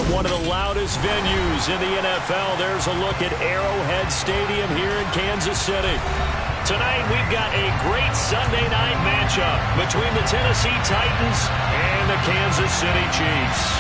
from one of the loudest venues in the NFL. There's a look at Arrowhead Stadium here in Kansas City. Tonight, we've got a great Sunday night matchup between the Tennessee Titans and the Kansas City Chiefs.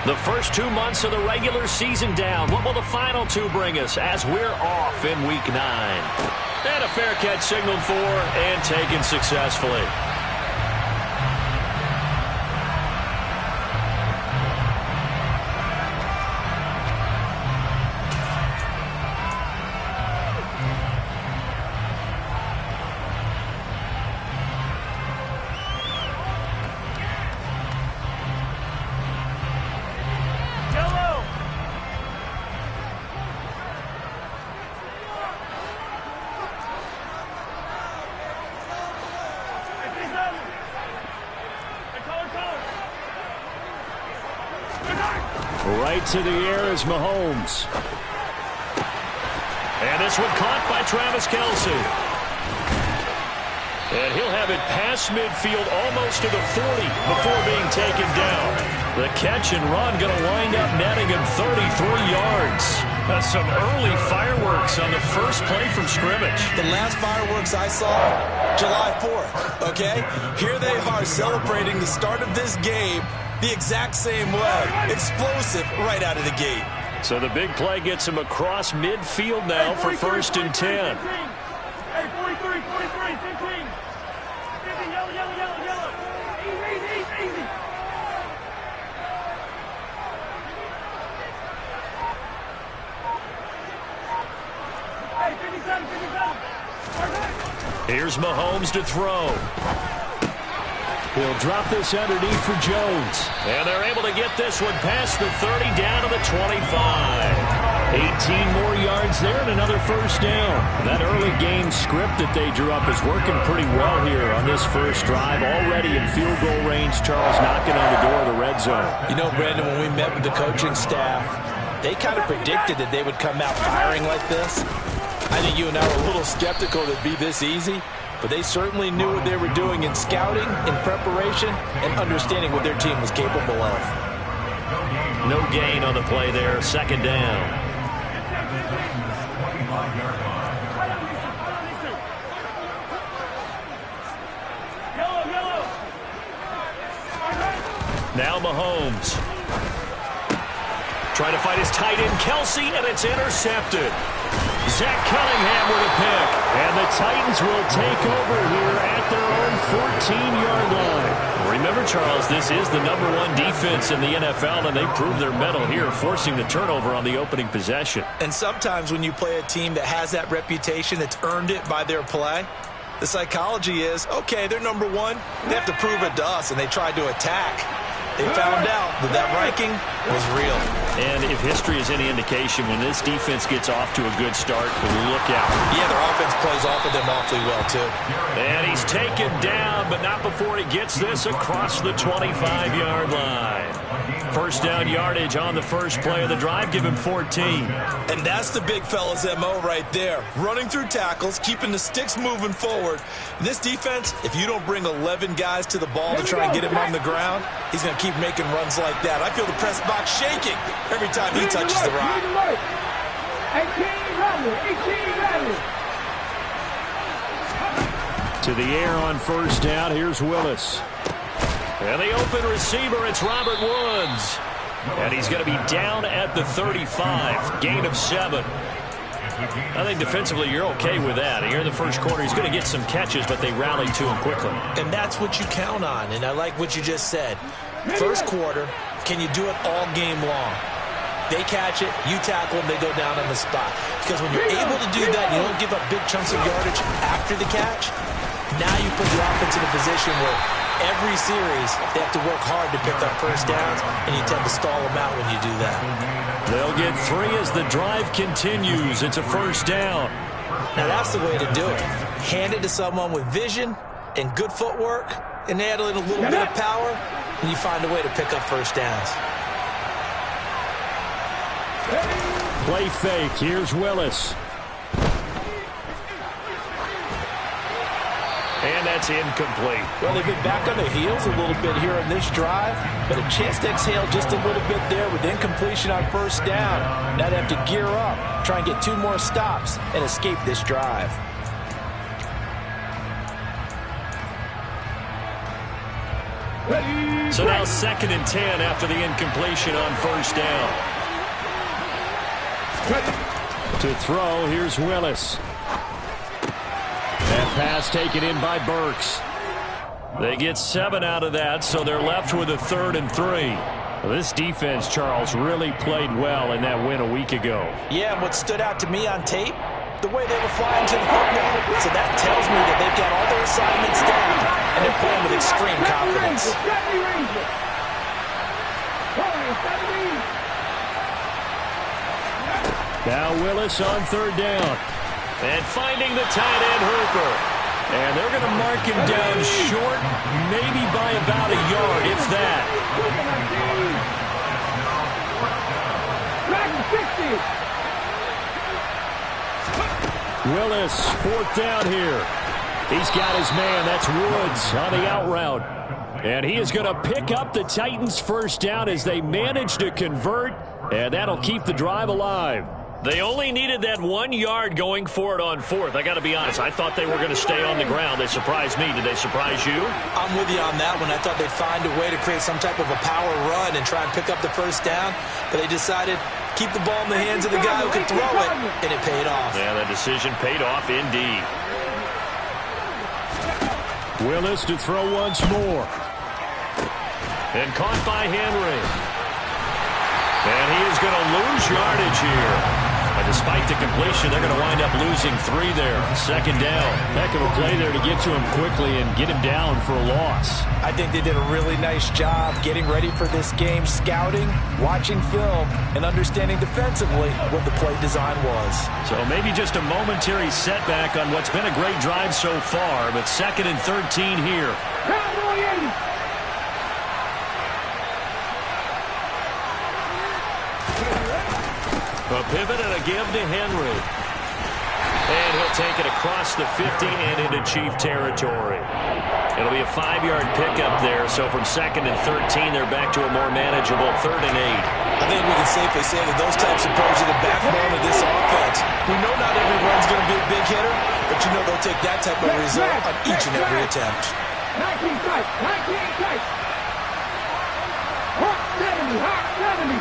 The first 2 months of the regular season down. What will the final 2 bring us as we're off in Week 9? And a fair catch signaled for and taken successfully. Right to the air is Mahomes. And this one caught by Travis Kelce. And he'll have it past midfield almost to the 40 before being taken down. The catch and run going to wind up netting him 33 yards. That's some early fireworks on the first play from scrimmage. The last fireworks I saw, July 4th, okay? Here they are celebrating the start of this game the exact same way. Explosive right out of the gate. So the big play gets him across midfield now for 1st and 10. Hey, 43, 15. Yellow. Easy. Hey, 57. Here's Mahomes to throw. He'll drop this underneath for Jones. And they're able to get this one past the 30 down to the 25. 18 more yards there and another first down. That early game script that they drew up is working pretty well here on this first drive. Already in field goal range, Charles knocking on the door of the red zone. You know, Brandon, when we met with the coaching staff, they kind of predicted that they would come out firing like this. I think you and I were a little skeptical that it'd be this easy. But they certainly knew what they were doing in scouting, in preparation, and understanding what their team was capable of. No gain on the play there. 2nd down. Now Mahomes. Trying to fight his tight end, Kelce, and it's intercepted. Zach Cunningham with a pick. And the Titans will take over here at their own 14-yard line. Remember, Charles, this is the #1 defense in the NFL, and they proved their mettle here, forcing the turnover on the opening possession. And sometimes when you play a team that has that reputation, that's earned it by their play, the psychology is, okay, they're #1. They have to prove it to us, and they tried to attack. They found out that that ranking was real. And if history is any indication, when this defense gets off to a good start, look out. Yeah, their offense plays off of them awfully well, too. And he's taken down, but not before he gets this across the 25-yard line. First down yardage on the first play of the drive, give him 14. And that's the big fella's MO right there. Running through tackles, keeping the sticks moving forward. And this defense, if you don't bring 11 guys to the ball to try and get him on the ground, he's going to keep making runs like that. I feel the press box shaking every time he touches the rock. 18, to the air on first down, here's Willis. And the open receiver, it's Robert Woods. And he's going to be down at the 35, gain of 7. I think defensively you're okay with that. Here in the first quarter, he's going to get some catches, but they rally to him quickly. And that's what you count on, and I like what you just said. First quarter, can you do it all game long? They catch it, you tackle them, they go down on the spot. Because when you're able to do that, you don't give up big chunks of yardage after the catch, Now you put the offense in a position where every series they have to work hard to pick up first downs, and you tend to stall them out when you do that. They'll get 3 as the drive continues. It's a first down. Now that's the way to do it. Hand it to someone with vision and good footwork, and add in a little bit of power, and you find a way to pick up first downs. Play fake. Here's Willis. And that's incomplete. Well, they've been back on their heels a little bit here in this drive, but a chance to exhale just a little bit there with incompletion on first down. Now they have to gear up, try and get 2 more stops, and escape this drive. So now 2nd and 10 after the incompletion on first down. To throw, here's Willis. That pass taken in by Burks. They get 7 out of that, so they're left with a 3rd and 3. Well, this defense, Charles, really played well in that win a week ago. Yeah, and what stood out to me on tape, the way they were flying to the football. So that tells me that they've got all their assignments down, and they're playing with extreme confidence. Now Willis on 3rd down. And finding the tight end, Hooper. And they're going to mark him down short, maybe by about a yard, if that. Willis, 4th down here. He's got his man. That's Woods on the out route. And he is going to pick up the Titans' first down as they manage to convert, and that'll keep the drive alive. They only needed that 1 yard going for it on 4th. I got to be honest, I thought they were going to stay on the ground. They surprised me. Did they surprise you? I'm with you on that one. I thought they'd find a way to create some type of a power run and try and pick up the first down, but they decided keep the ball in the hands of the guy who can throw it, and it paid off. Yeah, that decision paid off indeed. Willis to throw once more. And caught by Henry. And he is going to lose yardage here. And despite the completion, they're going to wind up losing 3 there. 2nd down. Heck of a play there to get to him quickly and get him down for a loss. I think they did a really nice job getting ready for this game, scouting, watching film, and understanding defensively what the play design was. So maybe just a momentary setback on what's been a great drive so far, but 2nd and 13 here. A pivot and a give to Henry. And he'll take it across the 50 and into Chief territory. It'll be a 5-yard pickup there, so from 2nd and 13, they're back to a more manageable 3rd and 8. I think we can safely say that those types of plays are the backbone of this offense. We know not every run's going to be a big hitter, but you know they'll take that type of result on each and every attempt. 19 tight, 19 tight. Hawk 70, Hawk 70.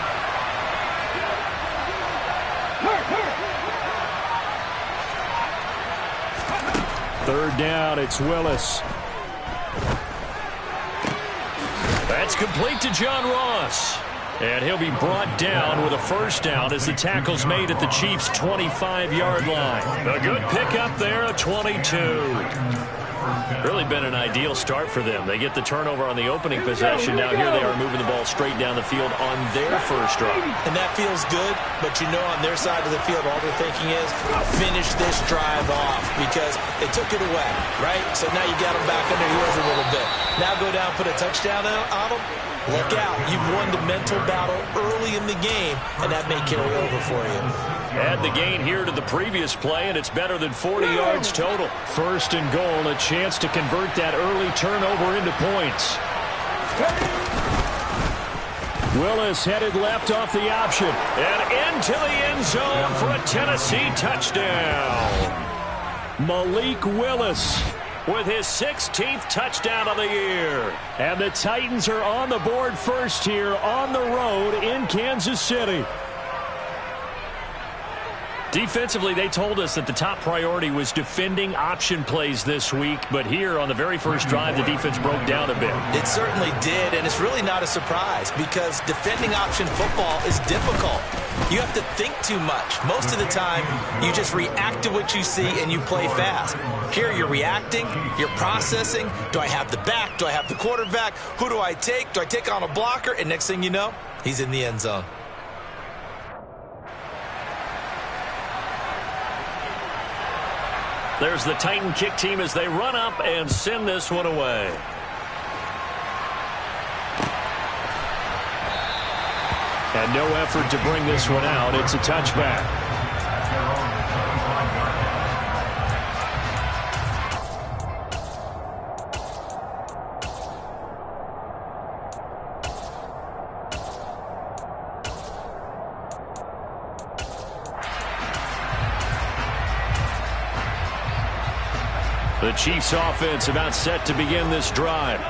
Hawk. 3rd down, it's Willis. That's complete to John Ross. And he'll be brought down with a first down as the tackle's made at the Chiefs' 25-yard line. A good pickup there, a 22. Really been an ideal start for them. They get the turnover on the opening possession. Now here they are moving the ball straight down the field on their first drive. And that feels good, but you know on their side of the field all they're thinking is finish this drive off because they took it away, right? So now you got them back on their heels a little bit. Now go down, put a touchdown on them. Look out. You've won the mental battle early in the game, and that may carry over for you. Add the gain here to the previous play, and it's better than 40 yards total. 1st and goal, a chance to convert that early turnover into points. Willis headed left off the option, and into the end zone for a Tennessee touchdown. Malik Willis with his 16th touchdown of the year. And the Titans are on the board first here on the road in Kansas City. Defensively, they told us that the top priority was defending option plays this week, but here on the very first drive, the defense broke down a bit. It certainly did, and it's really not a surprise because defending option football is difficult. You have to think too much. Most of the time, you just react to what you see and you play fast. Here, you're reacting, you're processing. Do I have the back? Do I have the quarterback? Who do I take? Do I take on a blocker? And next thing you know, he's in the end zone. There's the Titan kick team as they run up and send this one away. And no effort to bring this one out. It's a touchback. The Chiefs offense about set to begin this drive.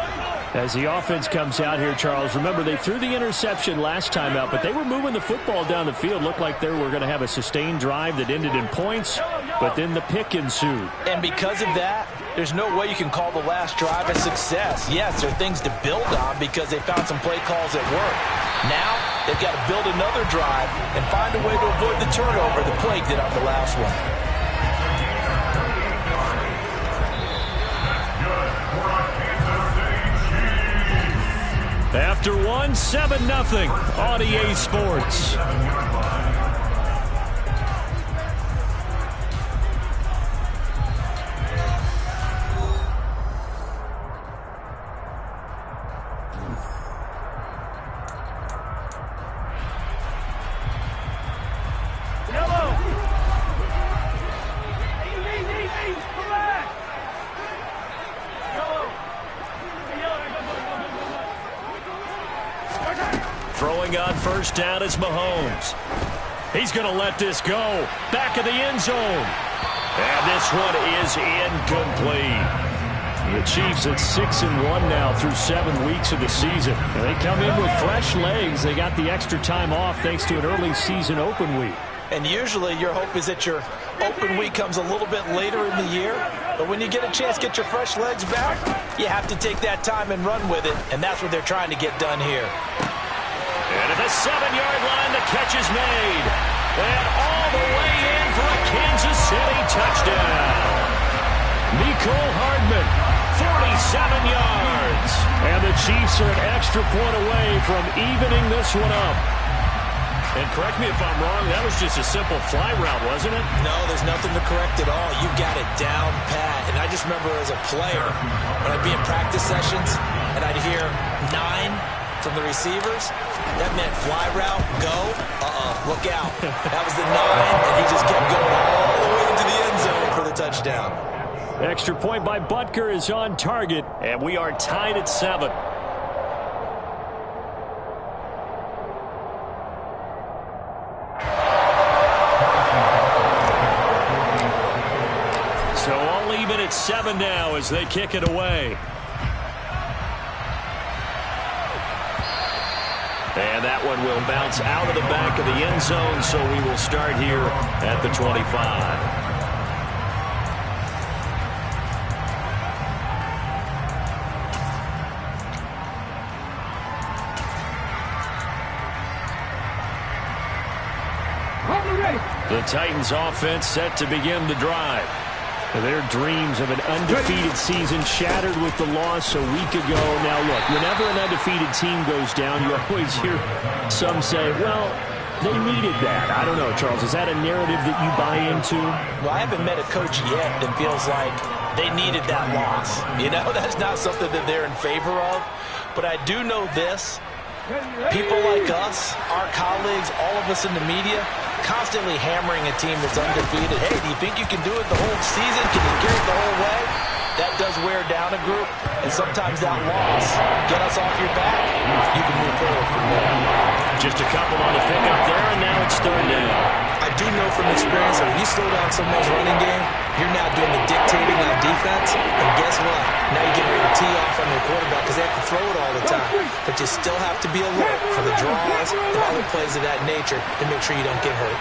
As the offense comes out here, Charles, remember they threw the interception last time out, but they were moving the football down the field. Looked like they were going to have a sustained drive that ended in points, but then the pick ensued. And because of that, there's no way you can call the last drive a success. Yes, there are things to build on because they found some play calls that work. Now, they've got to build another drive and find a way to avoid the turnover the play did on the last one. After one, 7-0 on EA Sports. Throwing on first down is Mahomes. He's going to let this go. Back of the end zone. And this one is incomplete. The Chiefs at 6-1 now through 7 weeks of the season. And they come in with fresh legs. They got the extra time off thanks to an early season open week. And usually your hope is that your open week comes a little bit later in the year. But when you get a chance to get your fresh legs back, you have to take that time and run with it. And that's what they're trying to get done here. And at the 7-yard line, the catch is made. And all the way in for a Kansas City touchdown. Mecole Hardman, 47 yards. And the Chiefs are an extra point away from evening this one up. And correct me if I'm wrong, that was just a simple fly route, wasn't it? No, there's nothing to correct at all. You got it down pat. And I just remember as a player, when I'd be in practice sessions, and I'd hear 9 from the receivers, that meant fly route, go, look out. That was the 9, and he just kept going all the way into the end zone for the touchdown. Extra point by Butker is on target, and we are tied at 7. So all even at 7 now as they kick it away. And that one will bounce out of the back of the end zone, so we will start here at the 25. The Titans offense set to begin the drive. Their dreams of an undefeated season shattered with the loss a week ago. Now, look, whenever an undefeated team goes down, you always hear some say, well, they needed that. I don't know, Charles. Is that a narrative that you buy into? Well, I haven't met a coach yet that feels like they needed that loss. You know, that's not something that they're in favor of. But I do know this. People like us, our colleagues, all of us in the media, constantly hammering a team that's undefeated. Hey, do you think you can do it the whole season? Can you carry it the whole way? That does wear down a group, and sometimes that loss, get us off your back, you can move forward from there. Just a couple on the pickup there, and now it's third down. I do know from experience that when you slow down someone's running game, you're now doing the dictating on defense, and guess what? Now you're getting ready to tee off on your quarterback because they have to throw it all the time. But you still have to be alert for the draws and other plays of that nature to make sure you don't get hurt.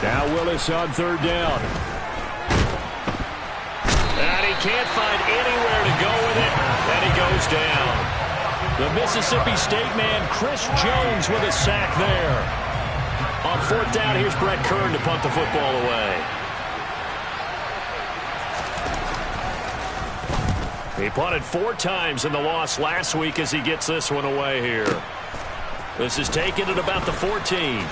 Now Willis on third down. And he can't find anywhere to go with it, and he goes down. The Mississippi State man, Chris Jones, with a sack there. On fourth down, here's Brett Kern to punt the football away. He punted 4 times in the loss last week as he gets this one away here. This is taken at about the 14.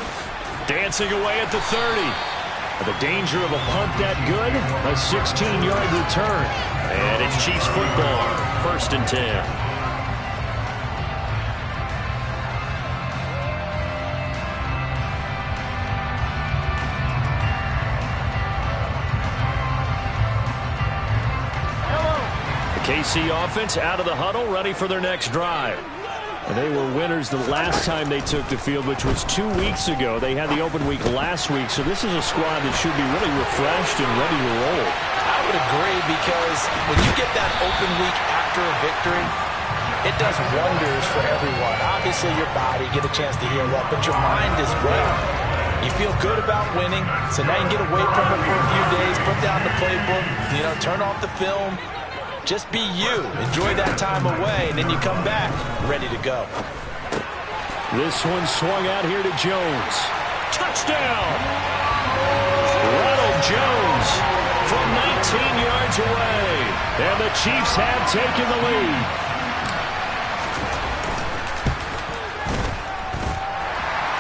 Dancing away at the 30. The danger of a punt that good, a 16-yard return. And it's Chiefs football, 1st and 10. KC offense out of the huddle, ready for their next drive. And they were winners the last time they took the field, which was 2 weeks ago. They had the open week last week, so this is a squad that should be really refreshed and ready to roll. I would agree, because when you get that open week after a victory, it does wonders for everyone. Obviously, your body get a chance to heal up, but your mind as well. You feel good about winning, so now you get away from it for a few days, put down the playbook, turn off the film. Just be you. Enjoy that time away, and then you come back ready to go. This one swung out here to Jones. Touchdown! Ronald Jones from 19 yards away. And the Chiefs have taken the lead.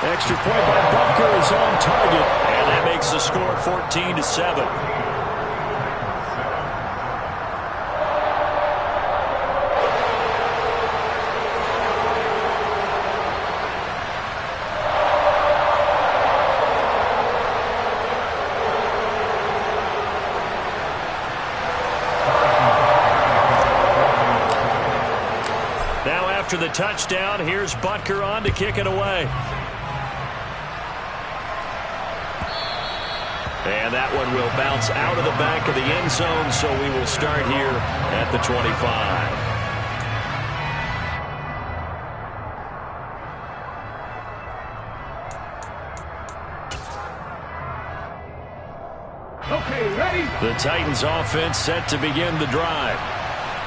Extra point by Butker is on target. And that makes the score 14-7. After the touchdown, here's Butker on to kick it away. And that one will bounce out of the back of the end zone, so we will start here at the 25. Okay, ready? The Titans offense set to begin the drive.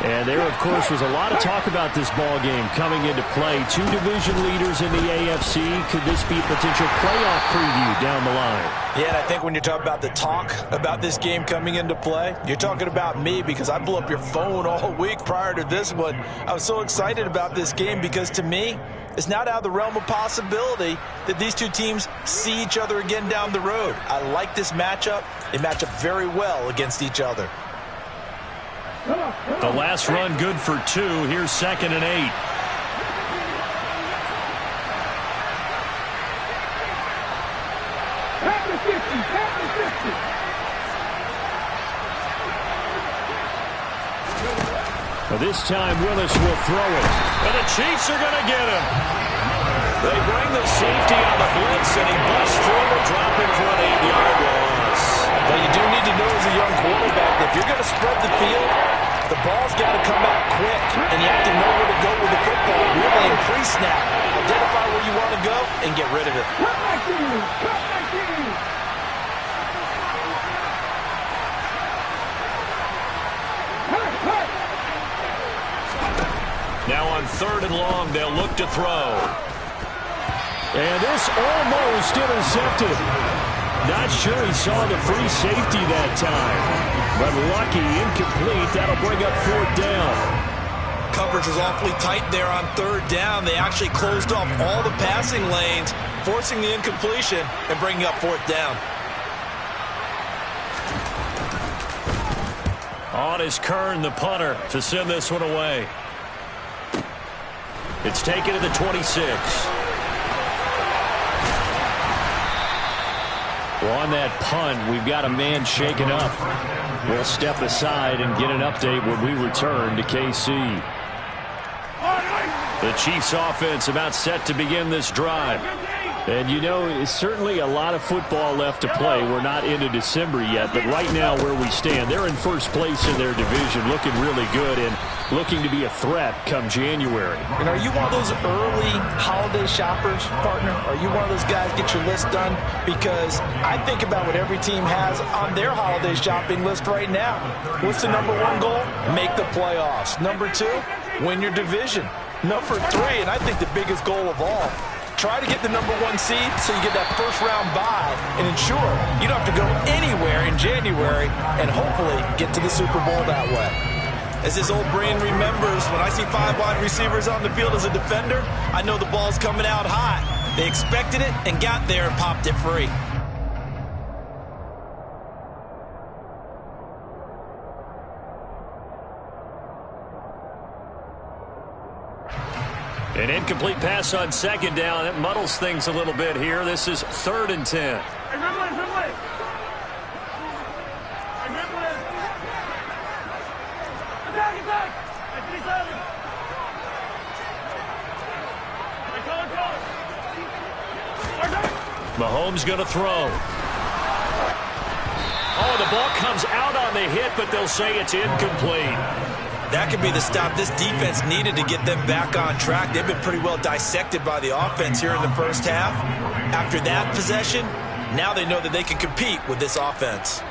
And there, of course, was a lot of talk about this ball game coming into play. 2 division leaders in the AFC. Could this be a potential playoff preview down the line? Yeah, and I think when you talk about the talk about this game coming into play, you're talking about me, because I blew up your phone all week prior to this one. I was so excited about this game because, to me, it's not out of the realm of possibility that these two teams see each other again down the road. I like this matchup. They match up very well against each other. The last run good for 2. Here's 2nd and 8. At the 50, at the 50. Well, this time Willis will throw it. And the Chiefs are going to get him. They bring the safety on the blitz, and he busts through it, dropping for an 8-yard loss. But you do need to know as a young quarterback that if you're going to spread the field, the ball's got to come out quick, and you have to know where to go with the football, really in pre-snap. Identify where you want to go and get rid of it. Come back to you. Come back to you. Now on 3rd and long, they'll look to throw. And this almost intercepted. Not sure he saw the free safety that time. But lucky, incomplete. That'll bring up 4th down. Coverage was awfully tight there on 3rd down. They actually closed off all the passing lanes, forcing the incompletion and bringing up 4th down. On is Kern, the punter, to send this one away. It's taken to the 26. Well, on that punt, we've got a man shaken up. We'll step aside and get an update when we return to KC. The Chiefs offense about set to begin this drive. And, you know, it's certainly a lot of football left to play. We're not into December yet, but right now where we stand, they're in first place in their division, looking really good and looking to be a threat come January. And are you one of those early holiday shoppers, partner? Are you one of those guys get your list done? Because I think about what every team has on their holiday shopping list right now. What's the number one goal? Make the playoffs. Number two, win your division. Number three, and I think the biggest goal of all, try to get the number one seed so you get that first round bye and ensure you don't have to go anywhere in January and hopefully get to the Super Bowl that way. As this old brain remembers, when I see 5 wide receivers on the field as a defender, I know the ball's coming out high. They expected it and got there and popped it free. An incomplete pass on second down. It muddles things a little bit here. This is 3rd and 10. Mahomes going to throw. Oh, the ball comes out on the hit, but they'll say it's incomplete. That could be the stop this defense needed to get them back on track. They've been pretty well dissected by the offense here in the first half. After that possession, now they know that they can compete with this offense.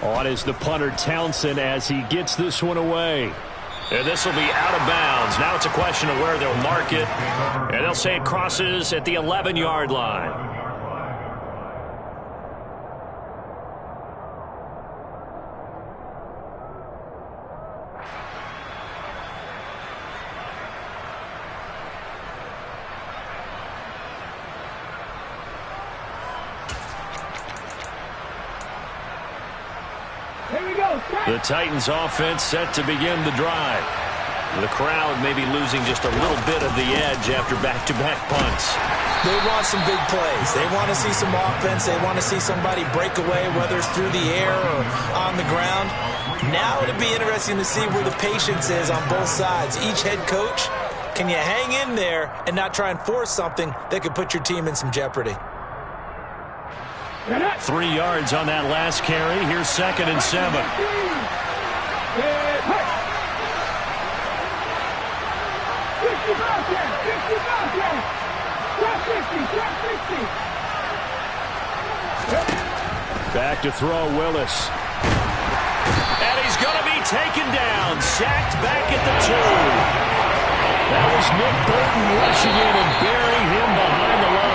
On is the punter Townsend as he gets this one away. And this will be out of bounds. Now it's a question of where they'll mark it. And they'll say it crosses at the 11-yard line. The Titans offense set to begin the drive. The crowd may be losing just a little bit of the edge after back-to-back punts. They want some big plays. They want to see some offense. They want to see somebody break away, whether it's through the air or on the ground. Now it'll be interesting to see where the patience is on both sides. Each head coach, can you hang in there and not try and force something that could put your team in some jeopardy? 3 yards on that last carry. Here's 2nd and 7. Back to throw, Willis. And he's going to be taken down. Sacked back at the 2. That was Nick Bolton rushing in and burying him behind the line.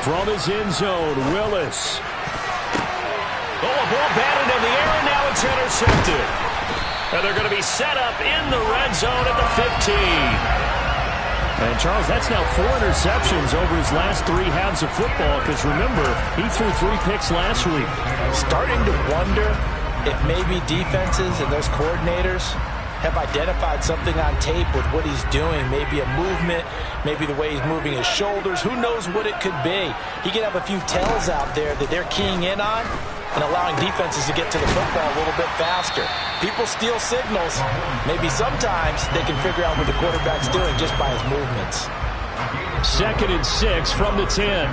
From his end zone, Willis. Oh, a ball batted in the air, and now it's intercepted. And they're going to be set up in the red zone at the 15. And, Charles, that's now 4 interceptions over his last 3 halves of football, because, remember, he threw 3 picks last week. Starting to wonder if maybe defenses and those coordinators have identified something on tape with what he's doing. Maybe a movement, maybe the way he's moving his shoulders. Who knows what it could be? He could have a few tells out there that they're keying in on and allowing defenses to get to the football a little bit faster. People steal signals. Maybe sometimes they can figure out what the quarterback's doing just by his movements. 2nd and 6 from the 10.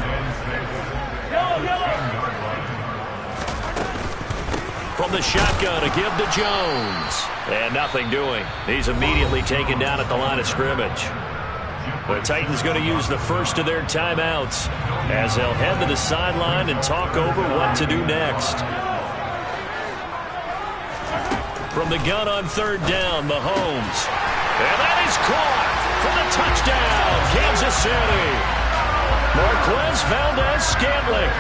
From the shotgun, a give to Jones. And nothing doing. He's immediately taken down at the line of scrimmage. The Titans going to use the first of their timeouts as they'll head to the sideline and talk over what to do next. From the gun on 3rd down, Mahomes. And that is caught for the touchdown, Kansas City. Marquez Valdez-Scantling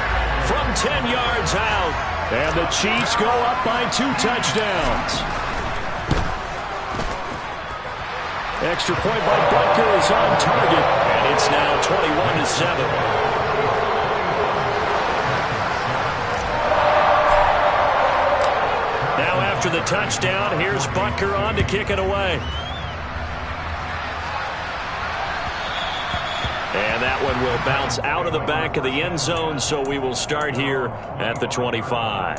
from 10 yards out. And the Chiefs go up by 2 touchdowns. Extra point by Butker is on target, and it's now 21-7. Now after the touchdown. Here's Butker on to kick it away. And that one will bounce out of the back of the end zone, so we will start here at the 25.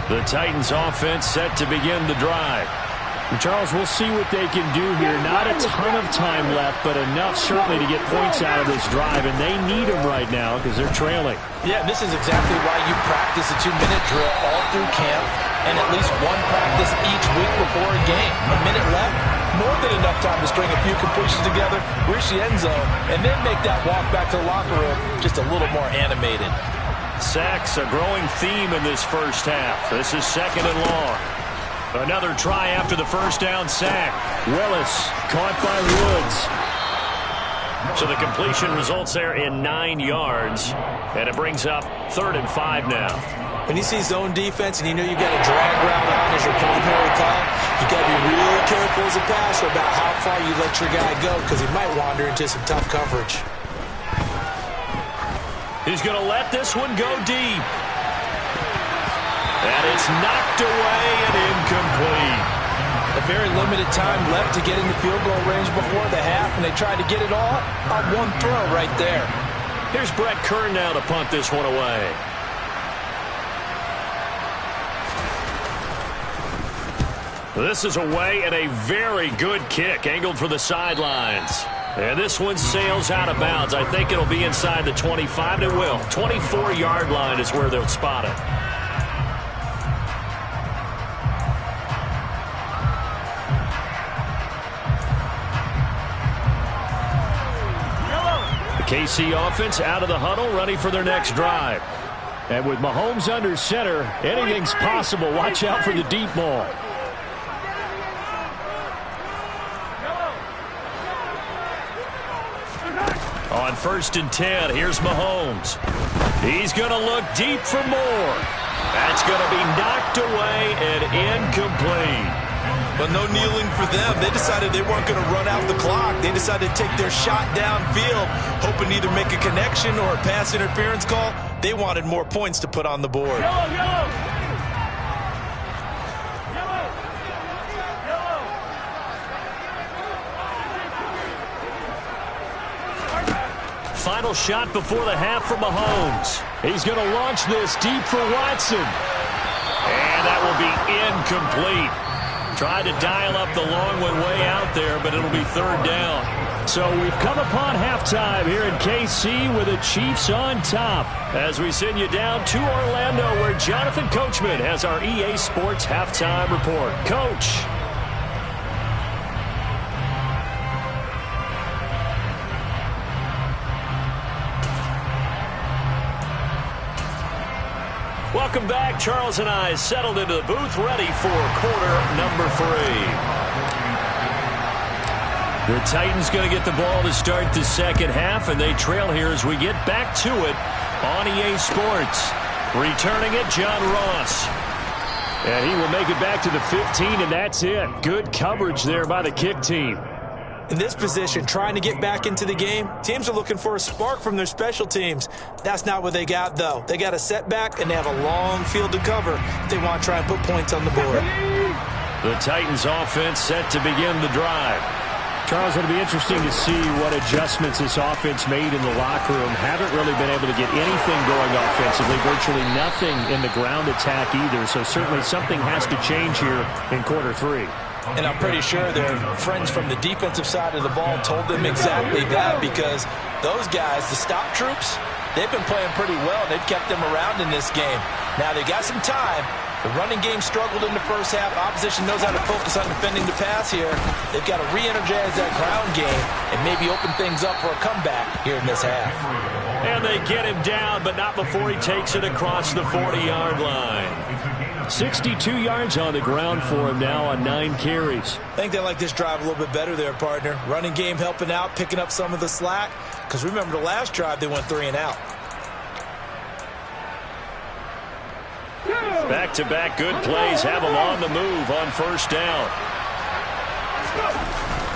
The Titans offense set to begin the drive. Charles, we'll see what they can do here. Not a ton of time left, but enough certainly to get points out of this drive, and they need them right now because they're trailing. Yeah, this is exactly why you practice a 2-minute drill all through camp and at least one practice each week before a game. A minute left, more than enough time to string a few completions together, reach the end zone, and then make that walk back to the locker room just a little more animated. Sacks, a growing theme in this first half. This is 2nd and long. Another try after the first down sack. Willis caught by Woods. So the completion results there in 9 yards. And it brings up 3rd and 5 now. When you see zone defense and you know you got a drag route on as your primary call, you got to be really careful as a passer about how far you let your guy go because he might wander into some tough coverage. He's going to let this one go deep. And it's knocked away and incomplete. A very limited time left to get in the field goal range before the half, and they tried to get it all on one throw right there. Here's Brett Kern now to punt this one away. This is away and a very good kick, angled for the sidelines. And this one sails out of bounds. I think it'll be inside the 25. It will. 24-yard line is where they'll spot it. The KC offense out of the huddle, ready for their next drive. And with Mahomes under center, anything's possible. Watch out for the deep ball. On 1st and 10, here's Mahomes. He's going to look deep for more. That's going to be knocked away and incomplete. But no kneeling for them. They decided they weren't going to run out the clock. They decided to take their shot downfield, hoping to either make a connection or a pass interference call. They wanted more points to put on the board. Final shot before the half for Mahomes. He's going to launch this deep for Watson. And that will be incomplete. Tried to dial up the long one way out there, but it'll be 3rd down. So we've come upon halftime here in KC with the Chiefs on top. As we send you down to Orlando, where Jonathan Coachman has our EA Sports halftime report. Coach. Welcome back. Charles and I settled into the booth, ready for quarter number 3. The Titans going to get the ball to start the second half, and they trail here as we get back to it on EA Sports. Returning it, John Ross. And he will make it back to the 15, and that's it. Good coverage there by the kick team. In this position, trying to get back into the game, teams are looking for a spark from their special teams. That's not what they got, though. They got a setback, and they have a long field to cover if they want to try and put points on the board. The Titans offense set to begin the drive. Charles, it'll be interesting to see what adjustments this offense made in the locker room. Haven't really been able to get anything going offensively, virtually nothing in the ground attack either. So certainly something has to change here in quarter 3. And I'm pretty sure their friends from the defensive side of the ball told them exactly that, because those guys, the stop troops, they've been playing pretty well. They've kept them around in this game. Now they got some time. The running game struggled in the first half. Opposition knows how to focus on defending the pass here. They've got to re-energize that ground game and maybe open things up for a comeback here in this half. And they get him down, but not before he takes it across the 40-yard line. 62 yards on the ground for him now on 9 carries. I think they like this drive a little bit better there, partner. Running game helping out, picking up some of the slack. Because remember the last drive, they went 3 and out. Back-to-back good plays have them on the move on 1st down.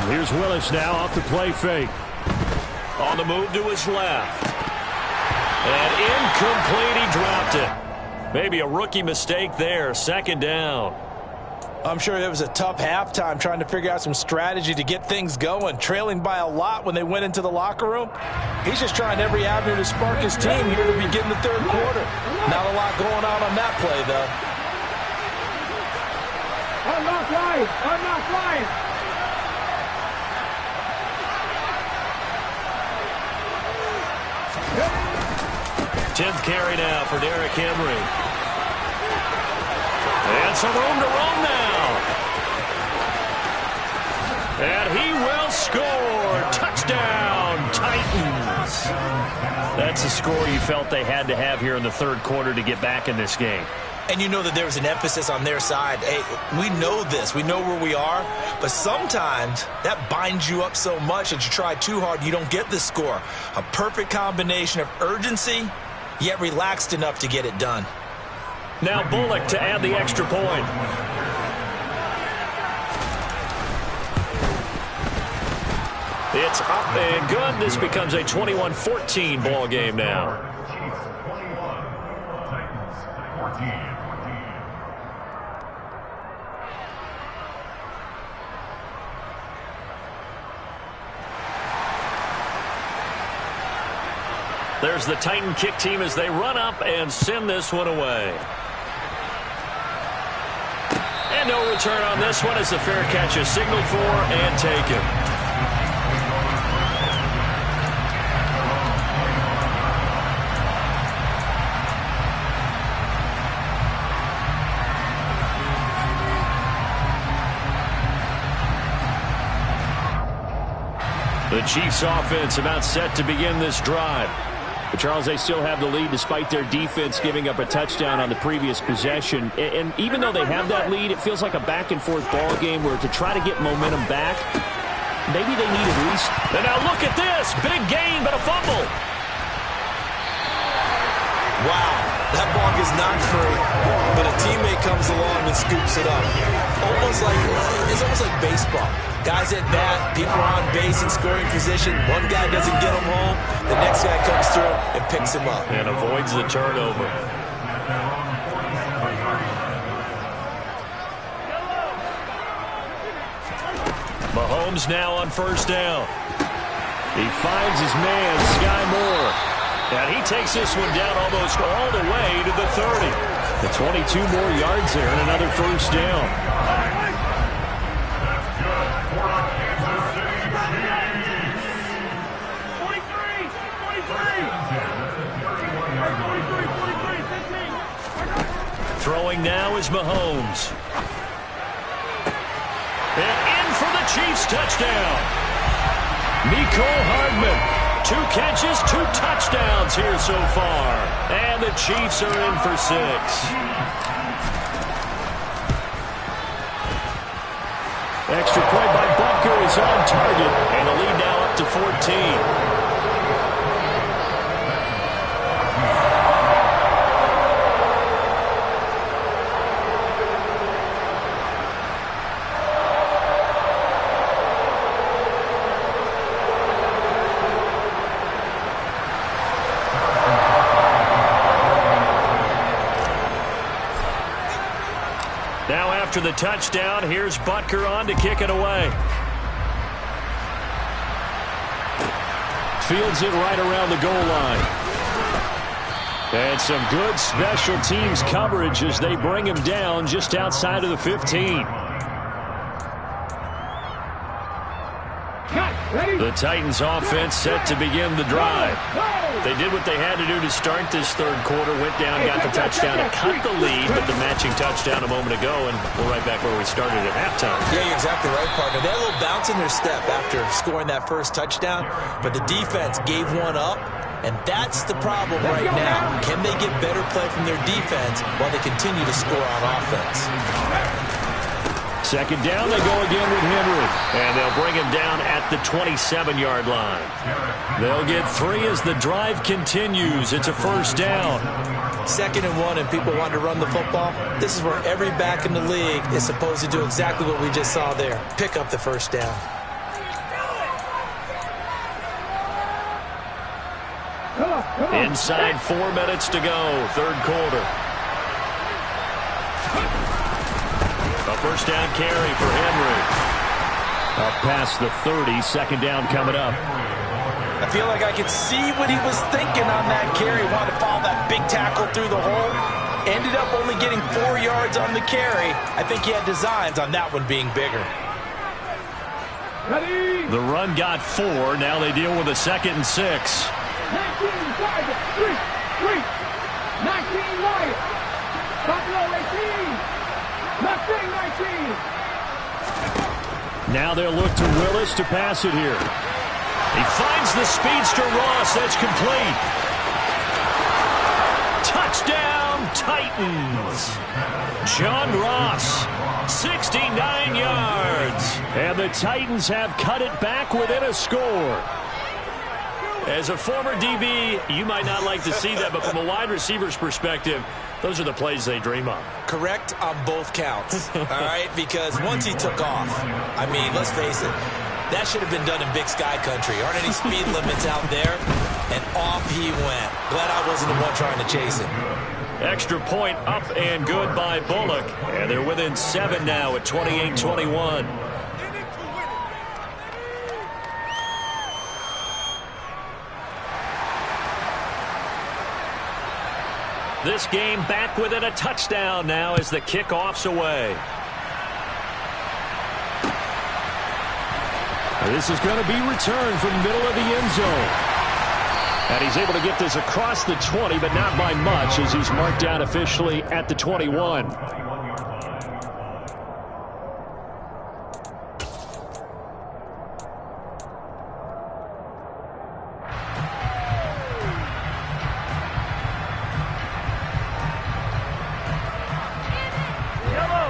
Here's Willis now off the play fake. On the move to his left. And incomplete, he dropped it. Maybe a rookie mistake there, second down. I'm sure it was a tough halftime trying to figure out some strategy to get things going, trailing by a lot when they went into the locker room. He's just trying every avenue to spark his team here to begin the third quarter. Not a lot going on that play, though. Unlock line! Unlock line! 10th carry now for Derrick Henry. And some room to roam now. And he will score. Touchdown, Titans. That's a score you felt they had to have here in the third quarter to get back in this game. And you know that there was an emphasis on their side. Hey, we know this. We know where we are. But sometimes that binds you up so much that you try too hard, you don't get the score. A perfect combination of urgency, yet relaxed enough to get it done. Now Bullock to add the extra point. It's up and good. This becomes a 21-14 ball game now. There's the Titan kick team as they run up and send this one away. And no return on this one as the fair catch is signaled for and taken. The Chiefs offense about set to begin this drive. But Charles, they still have the lead despite their defense giving up a touchdown on the previous possession. And even though they have that lead, it feels like a back-and-forth ball game where to try to get momentum back, maybe they need at least. And now look at this. Big gain, but a fumble. Wow, that ball gets knocked free, but a teammate comes along and scoops it up. It's almost like baseball. Guys at bat, people are on base in scoring position. One guy doesn't get him home. The next guy comes through and picks him up. And avoids the turnover. Mahomes now on first down. He finds his man, Sky Moore. And he takes this one down almost all the way to the 30. The 22 more yards there and another first down. Throwing now is Mahomes. And in for the Chiefs touchdown. Mecole Hardman. 2 catches, 2 touchdowns here so far. And the Chiefs are in for 6. Extra point by Butker is on target. And the lead now up to 14. After the touchdown, here's Butker on to kick it away. Fields it right around the goal line. And some good special teams coverage as they bring him down just outside of the 15. The Titans offense set to begin the drive. They did what they had to do to start this third quarter, went down, got the touchdown to cut the lead, but the matching touchdown a moment ago, and we're right back where we started at halftime. Yeah, you're exactly right, partner. They had a little bounce in their step after scoring that first touchdown, but the defense gave one up, and that's the problem right now. Can they get better play from their defense while they continue to score on offense? Second down, they go again with Henry. And they'll bring him down at the 27-yard line. They'll get 3 as the drive continues. It's a first down. 2nd and 1, and people want to run the football. This is where every back in the league is supposed to do exactly what we just saw there. Pick up the first down. Inside 4 minutes to go, third quarter. A first down carry for Henry. Up past the 30, second down coming up. I feel like I could see what he was thinking on that carry. Wanted to follow that big tackle through the hole. Ended up only getting 4 yards on the carry. I think he had designs on that one being bigger. Ready. The run got 4. Now they deal with a 2nd and 6. 19 inside the 3. 19 right. Buffalo 18. Left wing 19. Now they'll look to Willis to pass it here. He finds the speedster Ross. That's complete. Touchdown, Titans. John Ross, 69 yards. And the Titans have cut it back within a score. As a former DB, you might not like to see that, but from a wide receiver's perspective, those are the plays they dream of. Correct on both counts, all right? Because once he took off, I mean, let's face it, that should have been done in Big Sky Country. Aren't any speed limits out there? And off he went. Glad I wasn't the one trying to chase him. Extra point up and good by Bullock. And they're within 7 now at 28-21. This game back within a touchdown now as the kickoff's away. This is going to be returned from the middle of the end zone. And he's able to get this across the 20, but not by much as he's marked down officially at the 21.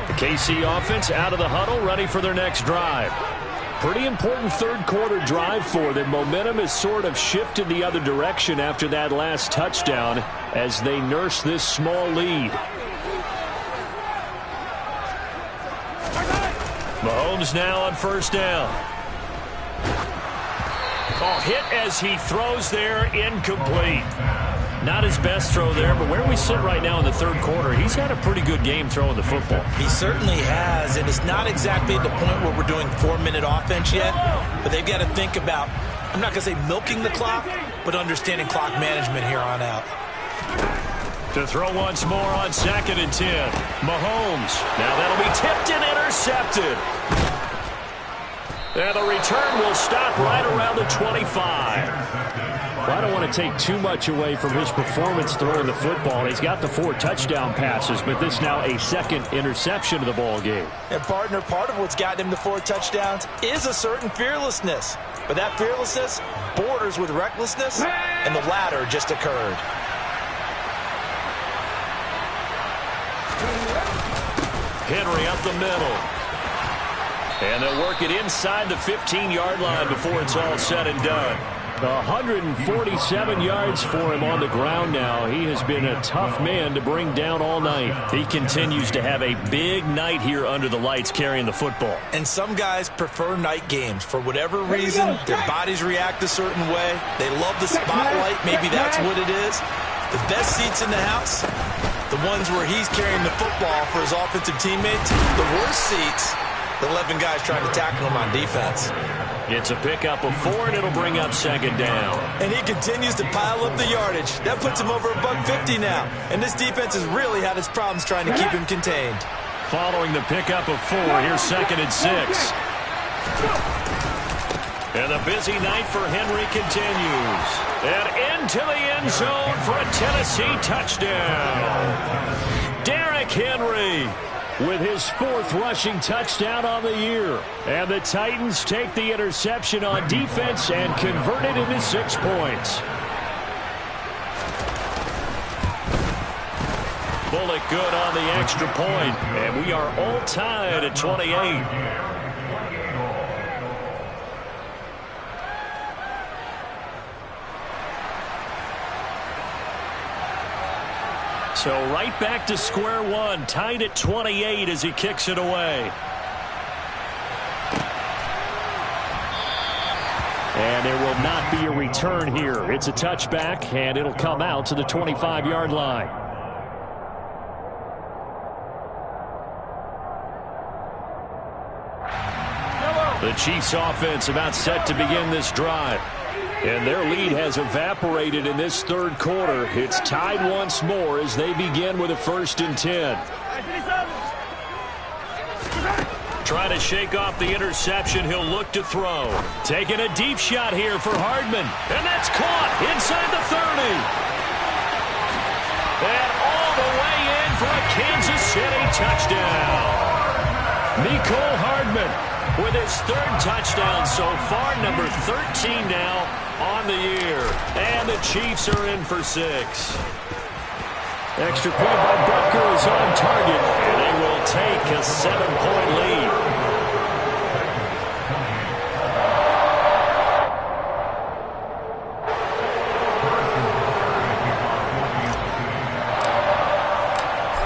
The KC offense out of the huddle, ready for their next drive. Pretty important third quarter drive for them. Momentum has sort of shifted the other direction after that last touchdown as they nurse this small lead. Mahomes now on first down. Oh, hit as he throws there, incomplete. Not his best throw there, but where we sit right now in the third quarter, he's had a pretty good game throwing the football. He certainly has, and it's not exactly at the point where we're doing 4-minute offense yet, but they've got to think about, I'm not going to say milking the clock, but understanding clock management here on out. To throw once more on 2nd and 10. Mahomes. Now that'll be tipped and intercepted. And the return will stop right around the 25. Well, I don't want to take too much away from his performance throwing the football. He's got the 4 touchdown passes, but this now a 2nd interception of the ball game. And partner, part of what's gotten him the 4 touchdowns is a certain fearlessness. But that fearlessness borders with recklessness, and the latter just occurred. Henry up the middle. And they'll work it inside the 15-yard line before it's all said and done. 147 yards for him on the ground now. He has been a tough man to bring down all night. He continues to have a big night here under the lights carrying the football. And some guys prefer night games. For whatever reason, their bodies react a certain way. They love the spotlight. Maybe that's what it is. The best seats in the house, the ones where he's carrying the football for his offensive teammates. The worst seats, the 11 guys trying to tackle him on defense. It's a pickup of 4, and it'll bring up 2nd down. And he continues to pile up the yardage. That puts him over $150 now. And this defense has really had its problems trying to keep him contained. Following the pickup of 4, here's 2nd and 6. And the busy night for Henry continues. And into the end zone for a Tennessee touchdown. Derrick Henry with his 4th rushing touchdown on the year. And the Titans take the interception on defense and convert it into 6 points. Bullock good on the extra point, and we are all tied at 28. So right back to square one, tied at 28 as he kicks it away. And there will not be a return here. It's a touchback, and it'll come out to the 25-yard line. The Chiefs offense about set to begin this drive. And their lead has evaporated in this third quarter. It's tied once more as they begin with a 1st and 10. Trying to shake off the interception. He'll look to throw. Taking a deep shot here for Hardman. And that's caught inside the 30. And all the way in for a Kansas City touchdown. Mecole Hardman with his 3rd touchdown so far, number 13 now on the year. And the Chiefs are in for 6. Extra point by Butker is on target, and they will take a 7-point lead.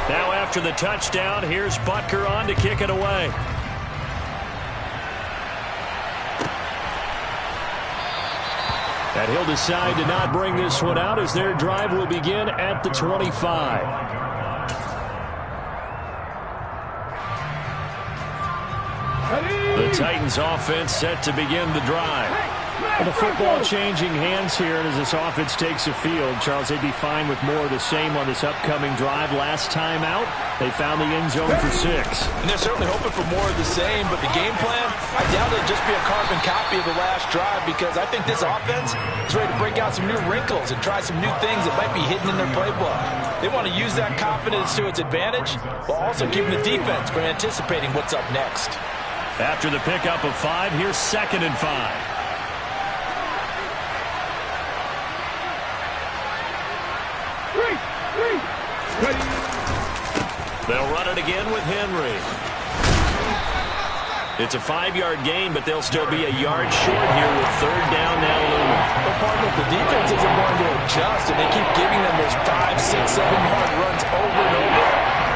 Now after the touchdown, here's Butker on to kick it away. And he'll decide to not bring this one out as their drive will begin at the 25. The Titans offense set to begin the drive. And the football changing hands here, and as this offense takes the field, Charles, they'd be fine with more of the same on this upcoming drive. Last time out, they found the end zone for 6. And they're certainly hoping for more of the same, but the game plan, I doubt it'll just be a carbon copy of the last drive, because I think this offense is ready to break out some new wrinkles and try some new things that might be hidden in their playbook. They want to use that confidence to its advantage, while also keeping the defense from anticipating what's up next. After the pickup of 5, here's 2nd and 5. They'll run it again with Henry. It's a 5-yard gain, but they'll still be a yard short here with 3rd down now looming. But partner, the defense isn't going to adjust, and they keep giving them those 5, 6, 7-yard runs over and over.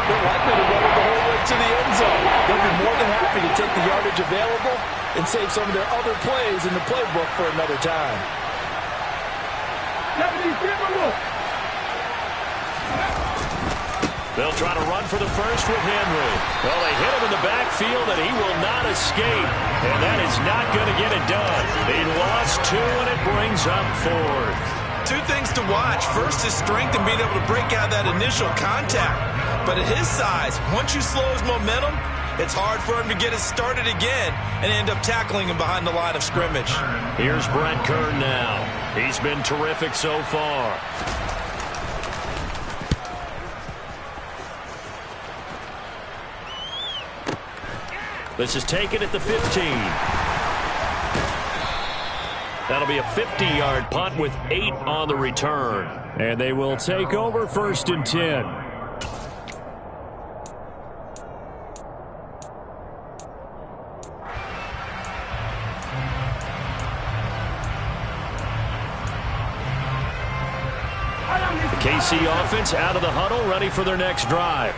They're likely to run it the whole way to the end zone. They'll be more than happy to take the yardage available and save some of their other plays in the playbook for another time. They'll try to run for the first with Henry. Well, they hit him in the backfield, and he will not escape. And that is not going to get it done. He lost 2, and it brings up 4th. 2 things to watch. First is strength and being able to break out that initial contact. But at his size, once you slow his momentum, it's hard for him to get it started again and end up tackling him behind the line of scrimmage. Here's Brent Kern now. He's been terrific so far. This is taken at the 15. That'll be a 50-yard punt with 8 on the return. And they will take over 1st and 10. KC offense out of the huddle, ready for their next drive.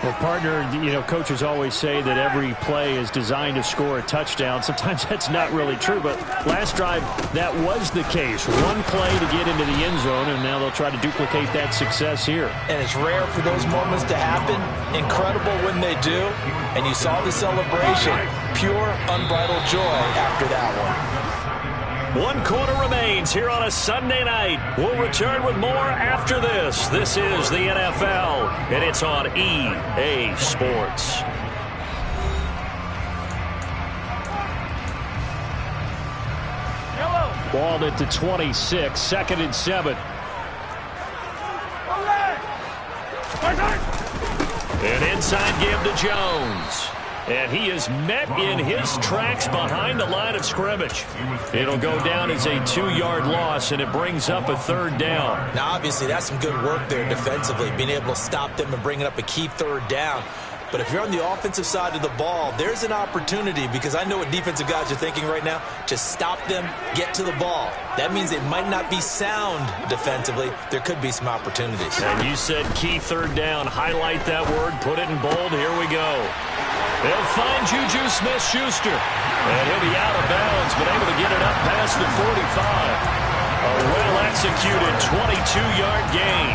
Well, partner, you know, coaches always say that every play is designed to score a touchdown. Sometimes that's not really true, but last drive, that was the case. One play to get into the end zone, and now they'll try to duplicate that success here. And it's rare for those moments to happen. Incredible when they do. And you saw the celebration. Pure, unbridled joy after that one. 1 quarter remains here on a Sunday night. We'll return with more after this. This is the NFL, and it's on EA Sports. Ball at the 26, 2nd and 7. An inside give to Jones. And he is met in his tracks behind the line of scrimmage. It'll go down as a 2-yard loss, and it brings up a 3rd down. Now, obviously, that's some good work there defensively, being able to stop them and bringing up a key 3rd down. But if you're on the offensive side of the ball, there's an opportunity, because I know what defensive guys are thinking right now, to stop them, get to the ball. That means they might not be sound defensively. There could be some opportunities. And you said key 3rd down. Highlight that word. Put it in bold. Here we go. They'll find Juju Smith-Schuster. And he'll be out of bounds, but able to get it up past the 45. A well-executed 22-yard gain.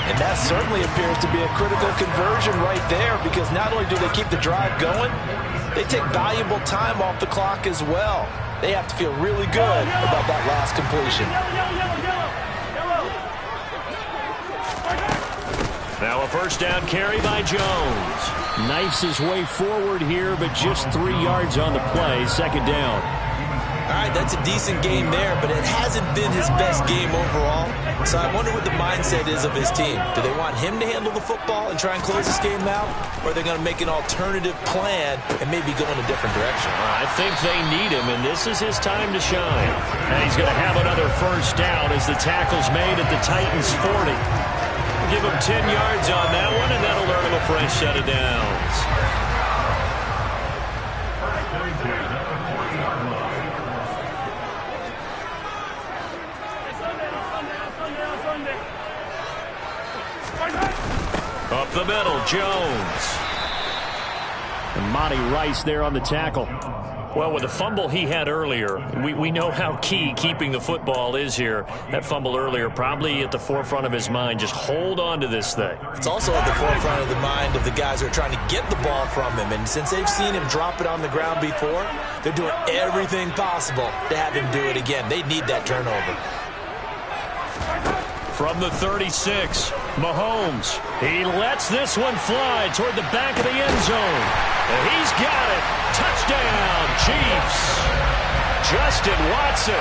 And that certainly appears to be a critical conversion right there, because not only do they keep the drive going, they take valuable time off the clock as well. They have to feel really good about that last completion. Now a first down carry by Jones. Knifes his way forward here, but just 3 yards on the play. Second down. All right, that's a decent game there, but it hasn't been his best game overall. So I wonder what the mindset is of his team. Do they want him to handle the football and try and close this game out? Or are they going to make an alternative plan and maybe go in a different direction? I think they need him, and this is his time to shine. And he's going to have another first down as the tackle's made at the Titans' 40. Give him 10 yards on that one, and that'll earn him a fresh set of downs. Up the middle, Jones. And Monty Rice there on the tackle. Well, with the fumble he had earlier, we know how key keeping the football is here. That fumble earlier probably at the forefront of his mind. Just hold on to this thing. It's also at the forefront of the mind of the guys who are trying to get the ball from him. And since they've seen him drop it on the ground before, they're doing everything possible to have him do it again. They need that turnover. From the 36, Mahomes. He lets this one fly toward the back of the end zone. And he's got it. Touchdown, Chiefs. Justin Watson,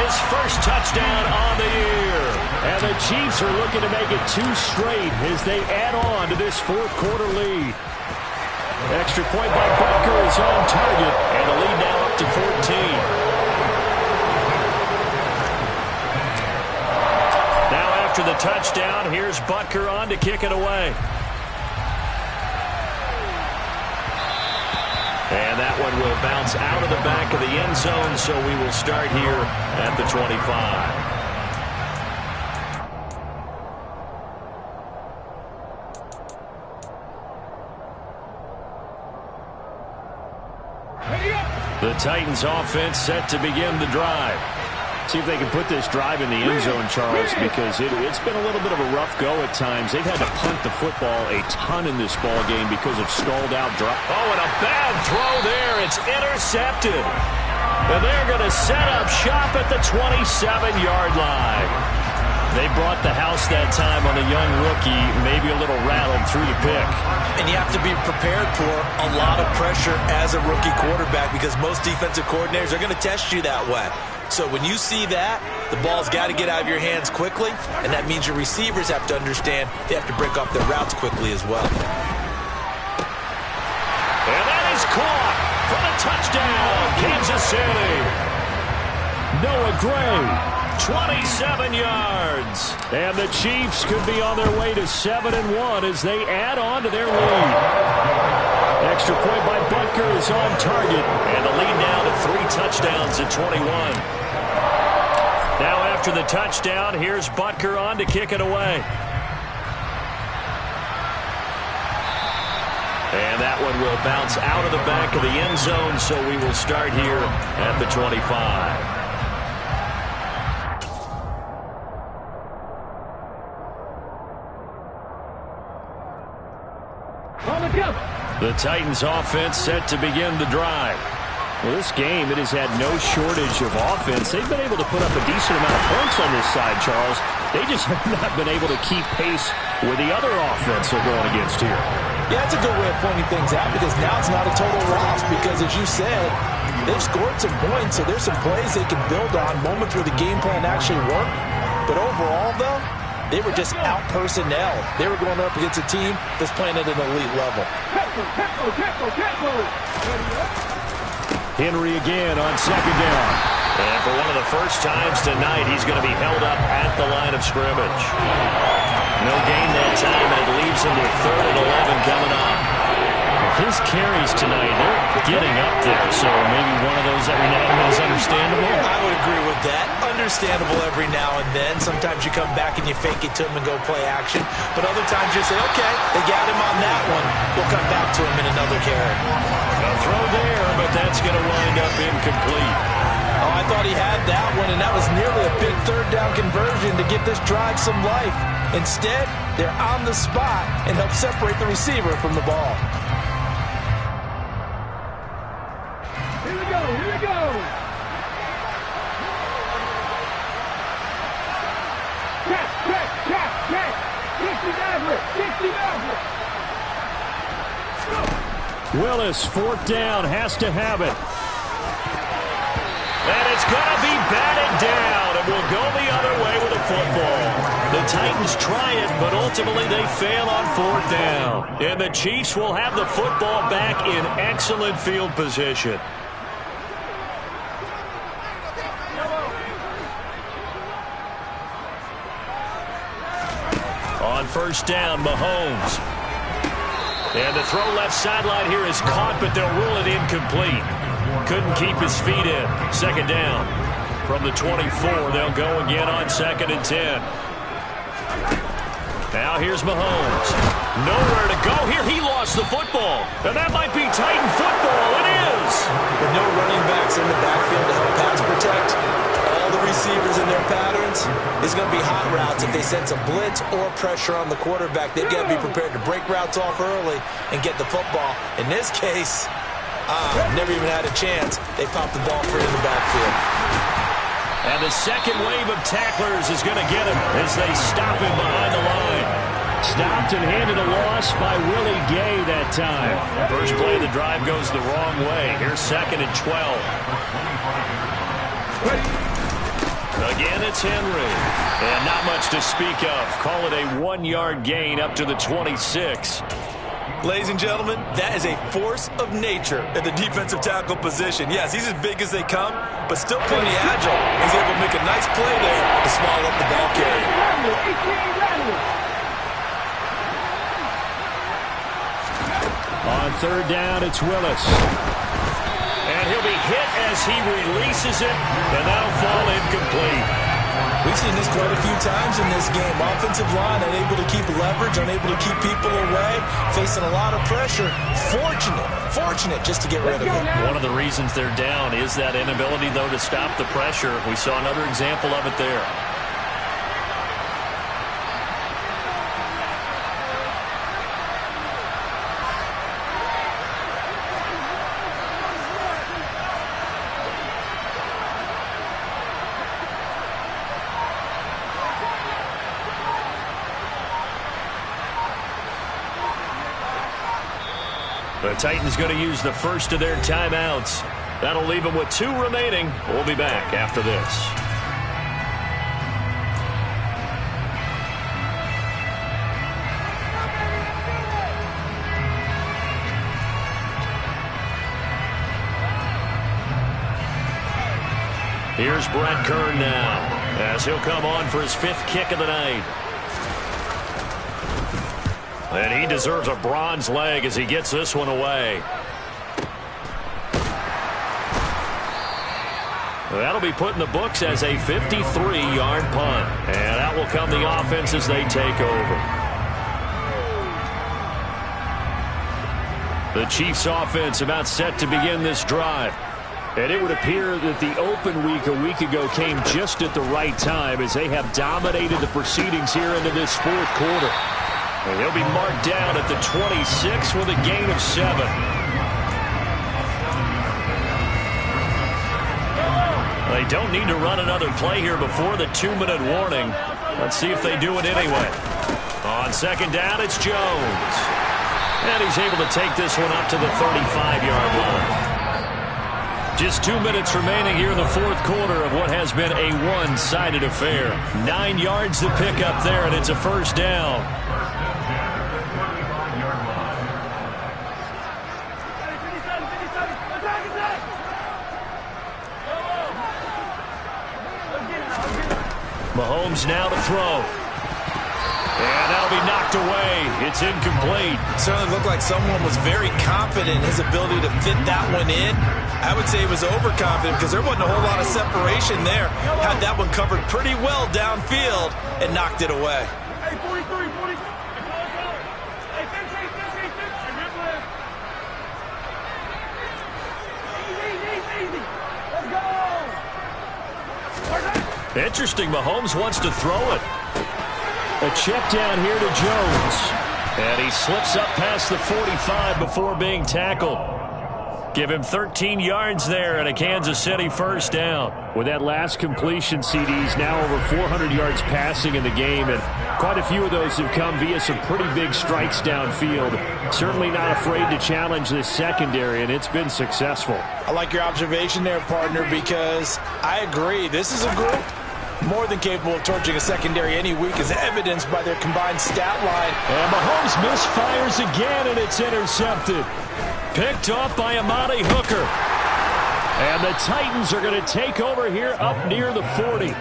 his first touchdown on the year. And the Chiefs are looking to make it 2 straight as they add on to this fourth quarter lead. Extra point by Butker is on target. And the lead now up to 14. After the touchdown, here's Butker on to kick it away. And that one will bounce out of the back of the end zone, so we will start here at the 25. The Titans offense set to begin the drive. See if they can put this drive in the end zone, Charles, because it's been a little bit of a rough go at times. They've had to punt the football a ton in this ball game because of stalled out drop. Oh, and a bad throw there. It's intercepted. And they're going to set up shop at the 27-yard line. They brought the house that time on a young rookie, maybe a little rattled through the pick. And you have to be prepared for a lot of pressure as a rookie quarterback, because most defensive coordinators are going to test you that way. So when you see that, the ball's got to get out of your hands quickly, and that means your receivers have to understand they have to break off their routes quickly as well. And that is caught for the touchdown, Kansas City. Noah Gray, 27 yards. And the Chiefs could be on their way to 7-1 as they add on to their lead. Extra point by Butker is on target. And the lead now to 3 touchdowns at 21. Now after the touchdown, here's Butker on to kick it away. And that one will bounce out of the back of the end zone, so we will start here at the 25. The Titans offense set to begin the drive. Well, this game, it has had no shortage of offense. They've been able to put up a decent amount of points on this side, Charles. They just have not been able to keep pace with the other offense they're going against here. Yeah, that's a good way of pointing things out, because now it's not a total loss, because as you said, they've scored some points, so there's some plays they can build on, moments where the game plan actually worked. But overall, though, they were just out-personnel. They were going up against a team that's playing at an elite level. Henry again on second down. And for one of the first times tonight, he's going to be held up at the line of scrimmage. No gain that time, and it leaves him with 3rd and 11 coming up. his carries tonight, they're getting up there. So maybe one of those every now and then is understandable. I would agree with that. Understandable every now and then. Sometimes you come back and you fake it to him and go play action. But other times you say, okay, they got him on that one. We'll come back to him in another carry. A throw there, but that's going to wind up incomplete. Oh, I thought he had that one, and that was nearly a big third down conversion to give this drive some life. Instead, they're on the spot and help separate the receiver from the ball. Here we go, here we go. Check. 60 Maverick. Willis, fourth down, has to have it. And it's going to be batted down, and will go the other way with the football. The Titans try it, but ultimately they fail on fourth down. And the Chiefs will have the football back in excellent field position. On first down, Mahomes. And the throw left sideline here is caught, but they'll rule it incomplete. Couldn't keep his feet in. Second down. From the 24, they'll go again on 2nd and 10. Now here's Mahomes. Nowhere to go here. He lost the football. And that might be Titan football. It is. With no running backs in the backfield to help pass protect, all the receivers in their patterns, it's going to be hot routes. If they sense a blitz or pressure on the quarterback, they've got to be prepared to break routes off early and get the football. In this case, never even had a chance. They popped the ball free in the backfield. And the second wave of tacklers is going to get him as they stop him behind the line. Stopped and handed a loss by Willie Gay that time. First play of the drive goes the wrong way. Here's 2nd and 12. Again, it's Henry. And not much to speak of. Call it a 1-yard gain up to the 26. Ladies and gentlemen, that is a force of nature at the defensive tackle position. Yes, he's as big as they come, but still plenty agile. He's able to make a nice play there to small up the ball carrier. On third down, it's Willis. And he'll be hit as he releases it, and that'll fall incomplete. We've seen this quite a few times in this game. Offensive line unable to keep leverage, unable to keep people away, facing a lot of pressure. Fortunate just to get rid of it. One of the reasons they're down is that inability, though, to stop the pressure. We saw another example of it there. The Titans going to use the first of their timeouts. That'll leave them with 2 remaining. We'll be back after this. Here's Brett Kern now, as he'll come on for his 5th kick of the night. And he deserves a bronze leg as he gets this one away. That'll be put in the books as a 53-yard punt. And out will come the offense as they take over. The Chiefs offense about set to begin this drive. And it would appear that the open week a week ago came just at the right time as they have dominated the proceedings here into this 4th quarter. And he'll be marked down at the 26 with a gain of 7. They don't need to run another play here before the 2-minute warning. Let's see if they do it anyway. On 2nd down, it's Jones. And he's able to take this one up to the 35-yard line. Just 2 minutes remaining here in the 4th quarter of what has been a one-sided affair. 9 yards to pick up there, and it's a first down. Mahomes now to throw. And that'll be knocked away It's incomplete. Certainly looked like someone was very confident in his ability to fit that one in. I would say he was overconfident because there wasn't a whole lot of separation there. Had that one covered pretty well downfield and knocked it away. Hey, 43, 43. Hey, 15, 15, 15. Easy. Let's go. Interesting. Mahomes wants to throw it. A check down here to Jones. And he slips up past the 45 before being tackled. Give him 13 yards there and a Kansas City first down. With that last completion, CD's now over 400 yards passing in the game, and quite a few of those have come via some pretty big strikes downfield. Certainly not afraid to challenge this secondary, and it's been successful. I like your observation there, partner, because I agree. This is a group more than capable of torching a secondary any week, as evidenced by their combined stat line. And Mahomes misfires again, and it's intercepted. Picked off by Amani Hooker. And the Titans are going to take over here up near the 40.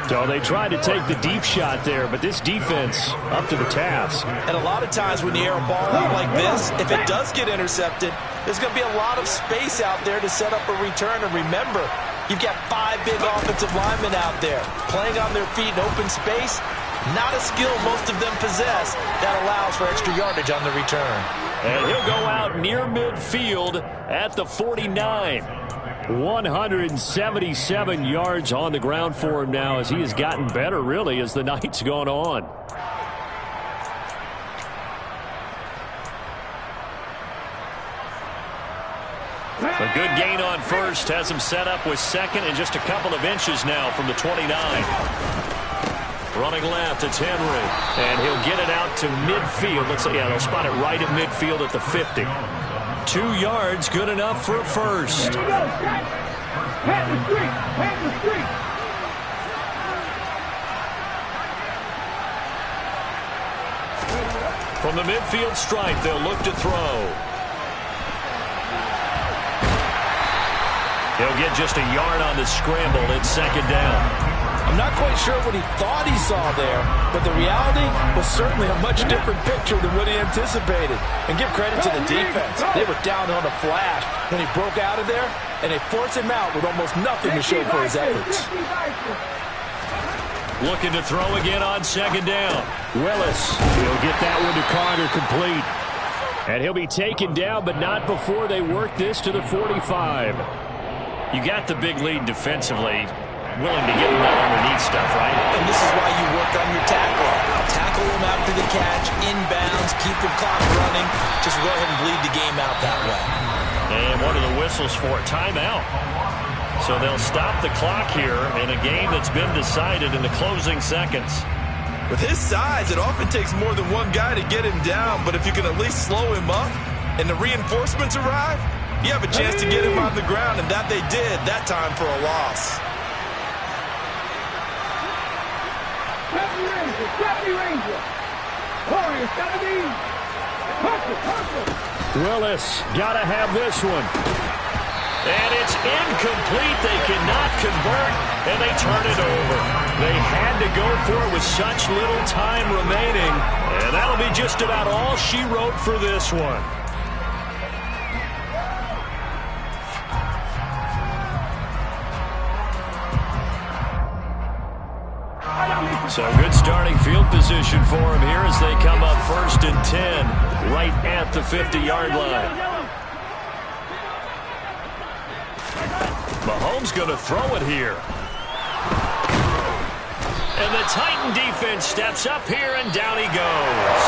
So they tried to take the deep shot there, but this defense up to the task. And a lot of times when you air a ball out like this, if it does get intercepted, there's going to be a lot of space out there to set up a return. And remember, you've got 5 big offensive linemen out there playing on their feet in open space. Not a skill most of them possess that allows for extra yardage on the return. And he'll go out near midfield at the 49. 177 yards on the ground for him now, as he has gotten better, really, as the night's gone on. A good gain on first has him set up with second and just a couple of inches now from the 29. Running left, it's Henry. And he'll get it out to midfield. Looks like, yeah, they'll spot it right at midfield at the 50. 2 yards, good enough for a first. Here we go. Pat the street. From the midfield stripe, they'll look to throw. He'll get just a yard on the scramble. It's second down. I'm not quite sure what he thought he saw there, but the reality was certainly a much different picture than what he anticipated. And give credit to the defense. They were down on a flash when he broke out of there, and they forced him out with almost nothing to show for his efforts. Looking to throw again on second down. Willis, he'll get that one to Carter, complete. And he'll be taken down, but not before they work this to the 45. You got the big lead defensively. Willing to get him that underneath stuff, right? And this is why you work on your tackle. Tackle him after the catch, inbounds, keep the clock running. Just go ahead and bleed the game out that way. And what are the whistles for? Timeout. So they'll stop the clock here in a game that's been decided in the closing seconds. With his size, it often takes more than one guy to get him down, but if you can at least slow him up and the reinforcements arrive, you have a chance to get him on the ground, and that they did that time for a loss. Deputy Ranger. Warriors, 17. Willis, got to have this one. And it's incomplete. They cannot convert, and they turn it over. They had to go for it with such little time remaining, and that'll be just about all she wrote for this one. So good starting field position for him here as they come up 1st and 10 right at the 50-yard line. Mahomes going to throw it here. And the Titan defense steps up here, and down he goes.